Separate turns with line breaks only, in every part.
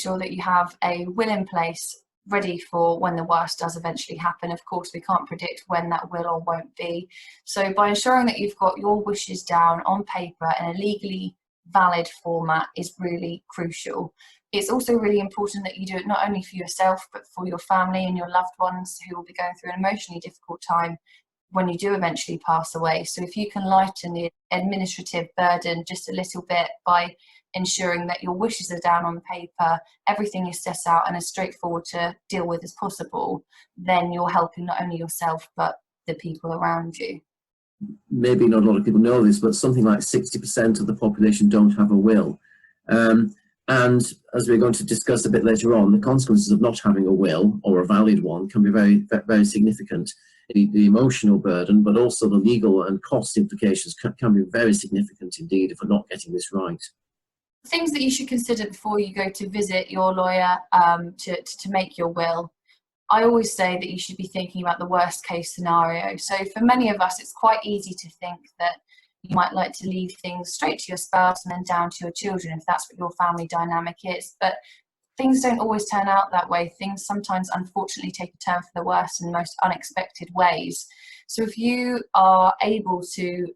sure that you have a will in place ready for when the worst does eventually happen. Of course, we can't predict when that will or won't be. So by ensuring that you've got your wishes down on paper in a legally valid format is really crucial. It's also really important that you do it not only for yourself, but for your family and your loved ones who will be going through an emotionally difficult time when you do eventually pass away. So if you can lighten the administrative burden just a little bit by ensuring that your wishes are down on paper, everything is set out and as straightforward to deal with as possible, then you're helping not only yourself, but the people around you.
Maybe not a lot of people know this, but something like 60% of the population don't have a will. And as we're going to discuss a bit later on, the consequences of not having a will, or a valid one, can be very, very significant. The emotional burden, but also the legal and cost implications can be very significant indeed if we're not getting this right.
Things that you should consider before you go to visit your lawyer to make your will. I always say that you should be thinking about the worst case scenario. So for many of us, it's quite easy to think that you might like to leave things straight to your spouse and then down to your children if that's what your family dynamic is. But things don't always turn out that way. Things sometimes unfortunately take a turn for the worse in the most unexpected ways. So if you are able to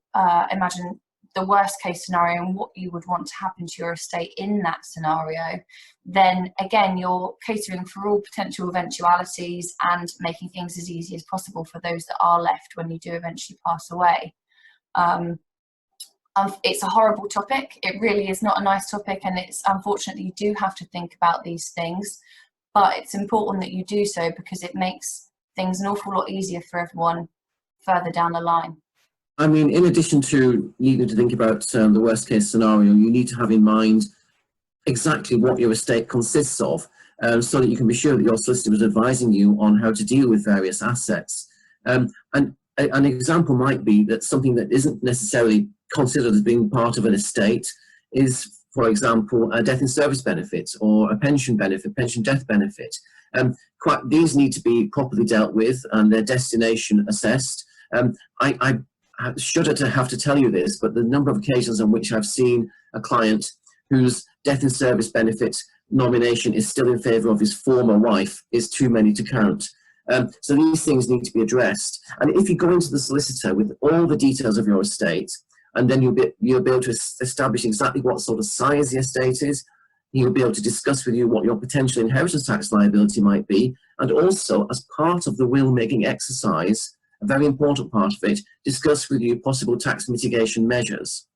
imagine the worst case scenario and what you would want to happen to your estate in that scenario, then again, you're catering for all potential eventualities and making things as easy as possible for those that are left when you do eventually pass away. It's a horrible topic. It really is not a nice topic, and it's unfortunately you do have to think about these things, but it's important that you do so because it makes things an awful lot easier for everyone further down the line.
I mean, in addition to needing to think about the worst case scenario, you need to have in mind exactly what your estate consists of, so that you can be sure that your solicitor is advising you on how to deal with various assets. And an example might be that something that isn't necessarily considered as being part of an estate is, for example, a death in service benefit or a pension benefit, pension death benefit. These need to be properly dealt with and their destination assessed. I shudder to have to tell you this, but the number of occasions on which I've seen a client whose death in service benefit nomination is still in favour of his former wife is too many to count. So these things need to be addressed. And if you go into the solicitor with all the details of your estate, and then you'll be able to establish exactly what sort of size the estate is, he'll be able to discuss with you what your potential inheritance tax liability might be, and also as part of the will making exercise, a very important part of it, discuss with you possible tax mitigation measures.